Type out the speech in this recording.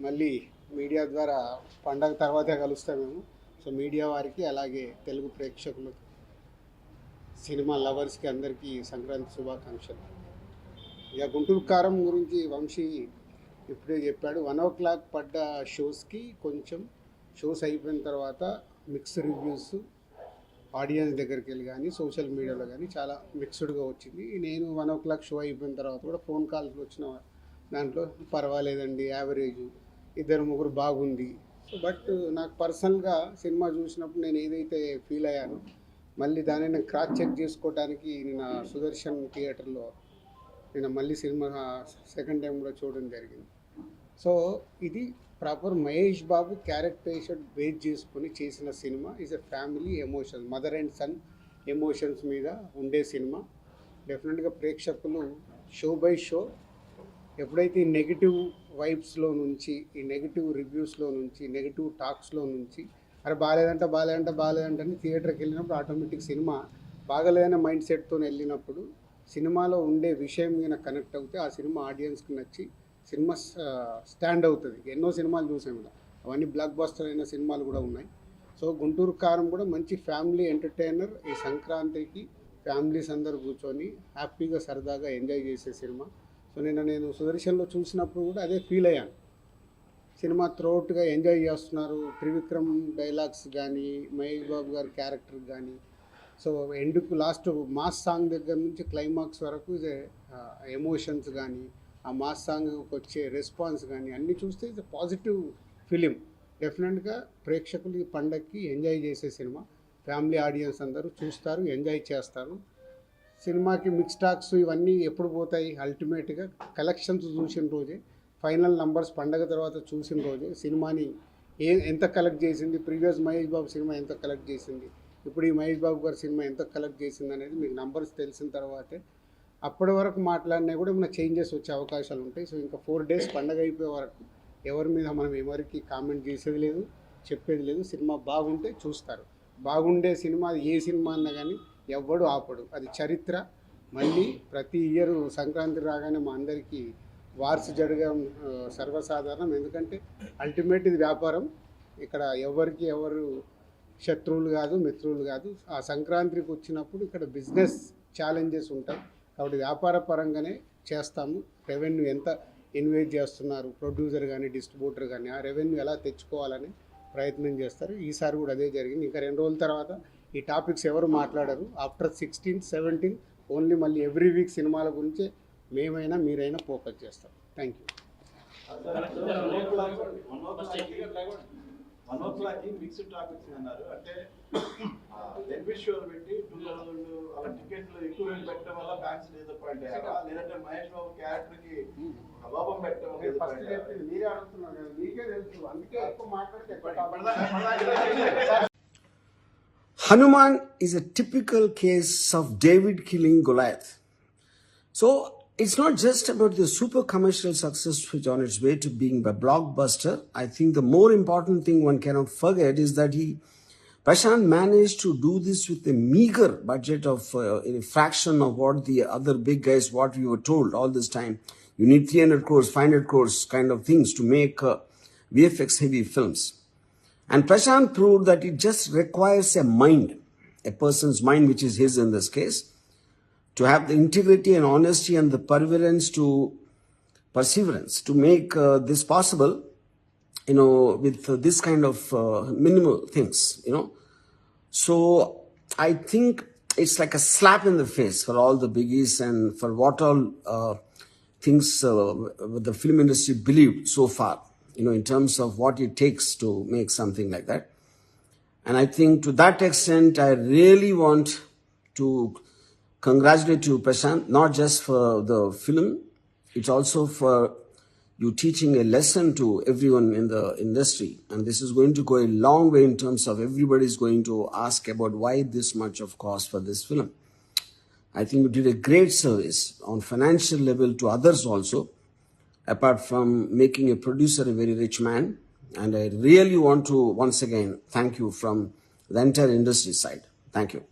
మళ్ళీ మీడియా ద్వారా పండగ తర్వాతే కలుస్తాం మేము. సో మీడియా వారికి అలాగే తెలుగు ప్రేక్షకులకు సినిమా లవర్స్కి అందరికీ సంక్రాంతి శుభాకాంక్షలు. ఇక గుంటూరు కారం గురించి వంశీ ఇప్పుడే చెప్పాడు. 1 o'clock పడ్డ షోస్కి కొంచెం షోస్ అయిపోయిన తర్వాత మిక్స్ రివ్యూస్ ఆడియన్స్ దగ్గరికి వెళ్ళి కానీ సోషల్ మీడియాలో కానీ చాలా మిక్స్డ్గా వచ్చింది. నేను 1 o'clock షో అయిపోయిన తర్వాత కూడా ఫోన్ కాల్స్ వచ్చిన దాంట్లో పర్వాలేదండి, యావరేజ్, 2-3 బాగుంది. సో బట్ నాకు పర్సనల్గా సినిమా చూసినప్పుడు నేను ఏదైతే ఫీల్ అయ్యానో మళ్ళీ దానిని క్రాస్ చెక్ చేసుకోవడానికి నేను సుదర్శన్ థియేటర్లో నేను మళ్ళీ సినిమా సెకండ్ టైం కూడా చూడడం జరిగింది. సో ఇది proper Mahesh Babu characterisation base చేసుకొని చేసిన సినిమా. Is a family emotions, mother and son emotions మీద ఉండే సినిమా. డెఫినెట్గా ప్రేక్షకులు షో బై షో ఎప్పుడైతే ఈ నెగిటివ్ వైబ్స్లో నుంచి, ఈ నెగిటివ్ రివ్యూస్లో నుంచి, నెగిటివ్ టాక్స్లో నుంచి అరే బాగాలేదంటే అని థియేటర్కి వెళ్ళినప్పుడు ఆటోమేటిక్ సినిమా బాగలేదనే మైండ్ సెట్తో వెళ్ళినప్పుడు సినిమాలో ఉండే విషయం మీద కనెక్ట్ అవుతే ఆ సినిమా ఆడియన్స్కి నచ్చి సినిమా స్టాండ్ అవుతుంది. ఎన్నో సినిమాలు చూసాము ఇలా, అవన్నీ బ్లాక్ బస్టర్ అయిన సినిమాలు కూడా ఉన్నాయి. సో గుంటూరు కారం కూడా మంచి ఫ్యామిలీ ఎంటర్టైనర్. ఈ సంక్రాంతికి ఫ్యామిలీస్ అందరూ కూర్చొని హ్యాపీగా సరదాగా ఎంజాయ్ చేసే సినిమా. సో నేను సుదర్శన్లో చూసినప్పుడు కూడా అదే ఫీల్ అయ్యాను. సినిమా త్రూఅవుట్గా ఎంజాయ్ చేస్తున్నారు. త్రివిక్రమ్ డైలాగ్స్ కానీ, మహేష్ బాబు గారి క్యారెక్టర్ కానీ, సో ఎండుకు లాస్ట్ మాస్ సాంగ్ దగ్గర నుంచి క్లైమాక్స్ వరకు ఎమోషన్స్ కానీ, ఆ మాస్ సాంగ్కి వచ్చే రెస్పాన్స్ కానీ అన్నీ చూస్తే ఇది పాజిటివ్ ఫిలిం. డెఫినెట్గా ప్రేక్షకులు ఈ పండగకి ఎంజాయ్ చేసే సినిమా. ఫ్యామిలీ ఆడియన్స్ అందరూ చూస్తారు, ఎంజాయ్ చేస్తారు. సినిమాకి మిక్స్ టాక్స్ ఇవన్నీ ఎప్పుడు పోతాయి? అల్టిమేట్గా కలెక్షన్స్ చూసిన రోజే, ఫైనల్ నంబర్స్ పండగ తర్వాత చూసిన రోజే సినిమాని ఎంత కలెక్ట్ చేసింది, ప్రీవియస్ మహేష్ బాబు సినిమా ఎంత కలెక్ట్ చేసింది, ఇప్పుడు ఈ మహేష్ బాబు గారి సినిమా ఎంత కలెక్ట్ చేసింది అనేది మీకు నంబర్స్ తెలిసిన తర్వాతే అప్పటి వరకు మాట్లాడినా కూడా ఏమైనా చేంజెస్ వచ్చే అవకాశాలు ఉంటాయి. సో ఇంకా 4 days పండగ అయిపోయే వరకు ఎవరి మీద మనం ఎవరికి కామెంట్ చేసేది లేదు, చెప్పేది లేదు. సినిమా బాగుంటే చూస్తారు. బాగుండే సినిమా ఏ సినిమా అన్నా కానీ ఎవ్వడు ఆపడు, అది చరిత్ర. మళ్ళీ ప్రతి ఇయర్ సంక్రాంతి రాగానే మా అందరికీ వార్స్ జరగడం సర్వసాధారణం. ఎందుకంటే అల్టిమేట్ ఇది వ్యాపారం. ఇక్కడ ఎవరికి ఎవరు శత్రువులు కాదు, మిత్రులు కాదు. ఆ సంక్రాంతికి వచ్చినప్పుడు ఇక్కడ బిజినెస్ ఛాలెంజెస్ ఉంటాయి కాబట్టి వ్యాపార పరంగానే చేస్తాము. రెవెన్యూ ఎంత ఇన్వెస్ట్ చేస్తున్నారు ప్రొడ్యూసర్ కానీ డిస్ట్రిబ్యూటర్ కానీ, ఆ రెవెన్యూ ఎలా తెచ్చుకోవాలని ప్రయత్నం చేస్తారు. ఈసారి కూడా అదే జరిగింది. ఇంకా 2 రోజుల తర్వాత ఈ టాపిక్స్ ఎవరు మాట్లాడరు. ఆఫ్టర్ 16th, 17th ఓన్లీ మళ్ళీ ఎవ్రీ వీక్ సినిమాల గురించే మేమైనా మీరైనా ఫోకస్ చేస్తాం. Thank you. 1 o'clock mixed topics అన్నారు. అంటే డెబ్యూట్ షోలు పెట్టి 2000 అలా టికెట్లు ఎక్కువ పెట్టడం వల్ల ఫ్యాన్స్ డిసప్పాయింట్ అయ్యారా, లేదంటే మహేష్ బాబు క్యారెక్టర్ కి అభావం పెట్టడం వల్ల డిసప్పాయింట్ అయ్యారా? మీరే అడుగుతున్నారు కదా, మీకే తెలుసు, అందుకే ఎక్కువ మాట్లాడితే. Hanuman is a typical case of David killing Goliath. So it's not just about the super commercial success which on its way to being a blockbuster. I think the more important thing one cannot forget is that Prashant managed to do this with a meager budget of a fraction of what the other big guys, what we were told all this time. You need 300 crores, 500 crores kind of things to make VFX heavy films. And Prashant proved that it just requires a mind, a person's mind, which is his in this case, to have the integrity and honesty and the perseverance to make this possible, with this kind of minimal things, So I think it's like a slap in the face for all the biggies and for what all things the film industry believed so far, in terms of what it takes to make something like that. And I think to that extent, I really want to congratulate you, Prashant, not just for the film, it's also for you teaching a lesson to everyone in the industry. And this is going to go a long way in terms of everybody is going to ask about why this much of cost for this film. I think you did a great service on financial level to others also, apart from making a producer a very rich man. And I really want to once again thank you from the entire industry side. Thank you.